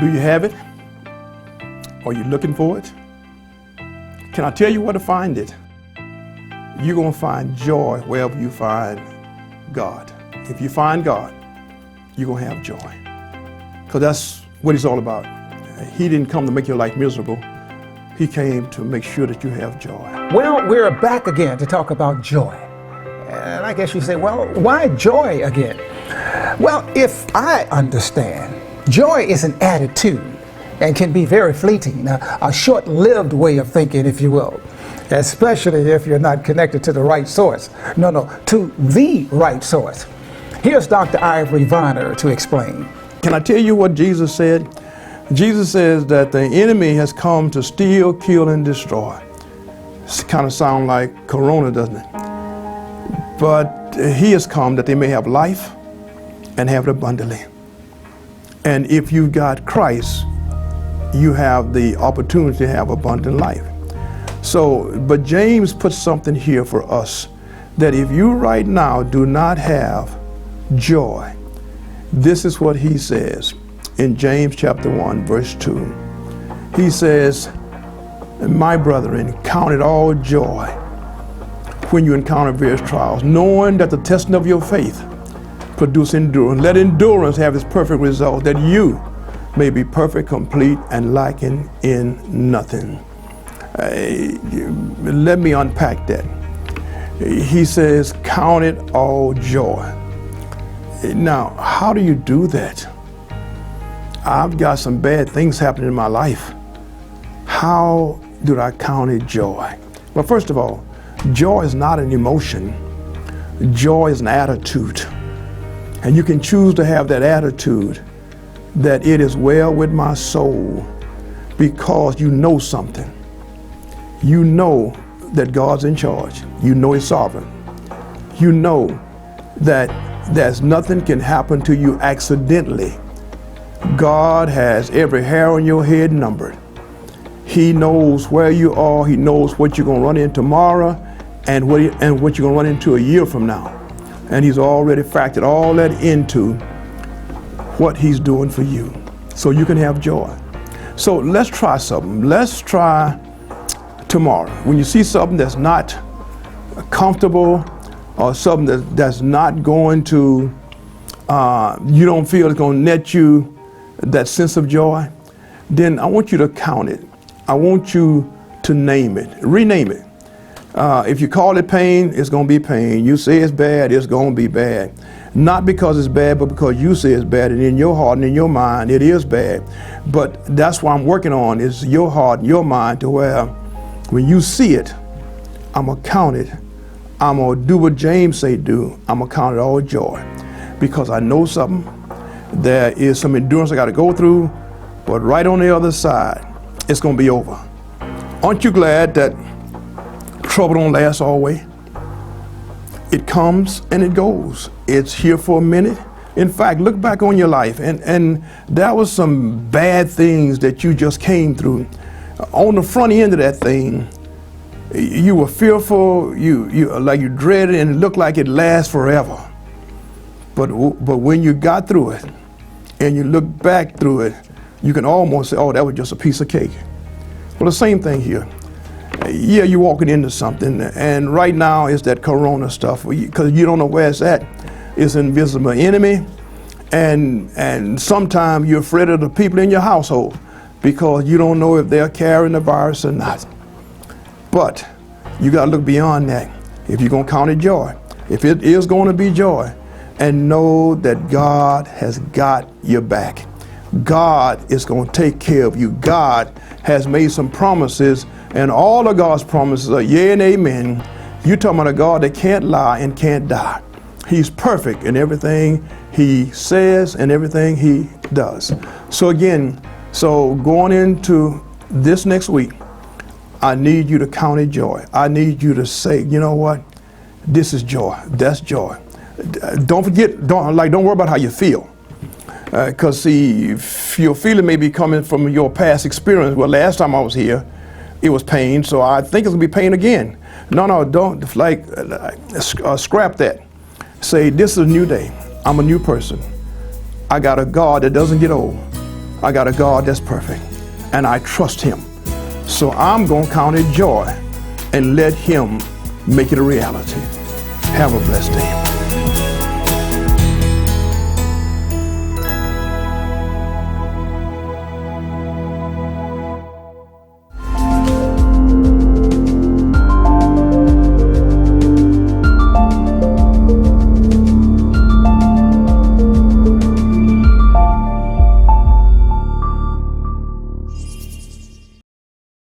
Do you have it? Are you looking for it? Can I tell you where to find it? You're going to find joy wherever you find God. If you find God, you're going to have joy. Because that's what He's all about. He didn't come to make your life miserable. He came to make sure that you have joy. Well, we're back again to talk about joy. And I guess you say, well, why joy again? Well, if I understand, joy is an attitude and can be very fleeting, a short-lived way of thinking, if you will, especially if you're not connected to the right source. No, to the right source. Here's Dr. Ivory Varner to explain. Can I tell you what Jesus said? Jesus says that the enemy has come to steal, kill, and destroy. It kind of sounds like Corona, doesn't it? But He has come that they may have life and have it abundantly. And if you've got Christ, you have the opportunity to have abundant life. So, but James puts something here for us, that if you right now do not have joy, this is what he says in James chapter 1, verse 2. He says, my brethren, count it all joy when you encounter various trials, knowing that the testing of your faith produce endurance. Let endurance have its perfect result, that you may be perfect, complete, and lacking in nothing. Let me unpack that. He says, count it all joy. Now, how do you do that? I've got some bad things happening in my life. How do I count it joy? Well, first of all, joy is not an emotion. Joy is an attitude. And you can choose to have that attitude that it is well with my soul, because you know something. You know that God's in charge. You know He's sovereign. You know that there's nothing can happen to you accidentally. God has every hair on your head numbered. He knows where you are. He knows what you're going to run into tomorrow and what you're going to run into a year from now. And He's already factored all that into what He's doing for you, so you can have joy. So let's try something. Let's try tomorrow. When you see something that's not comfortable, or something that's not going to, you don't feel it's going to net you that sense of joy, then I want you to count it. I want you to name it, rename it. If you call it pain, it's going to be pain. You say it's bad, it's going to be bad. Not because it's bad, but because you say it's bad, and in your heart and in your mind, it is bad. But that's what I'm working on, is your heart and your mind, to where when you see it, I'm going to count it. I'm going to do what James say do. I'm going to count it all joy, because I know something. There is some endurance I got to go through, but right on the other side, it's going to be over. Aren't you glad that trouble don't last always? It comes and it goes. It's here for a minute. In fact, look back on your life, and there was some bad things that you just came through. On the front end of that thing, you were fearful, you dreaded, and it looked like it lasts forever. But when you got through it, and you look back through it, you can almost say, oh, that was just a piece of cake. Well, the same thing here. Yeah, you're walking into something, and right now it's that Corona stuff, because you don't know where it's at. It's an invisible enemy, and sometimes you're afraid of the people in your household, because you don't know if they're carrying the virus or not. But you got to look beyond that. If you're going to count it joy, if it is going to be joy, and know that God has got your back. God is going to take care of you. God has made some promises, and all of God's promises are yea and amen. You're talking about a God that can't lie and can't die. He's perfect in everything He says and everything He does. So again, going into this next week, I need you to count it joy. I need you to say, you know what? This is joy. That's joy. Don't forget, don't worry about how you feel. Because see, your feeling may be coming from your past experience. Well, last time I was here, it was pain, so I think it's gonna be pain again. No, don't, scrap that. Say, this is a new day. I'm a new person. I got a God that doesn't get old. I got a God that's perfect, and I trust him. So I'm going to count it joy and let him make it a reality. Have a blessed day.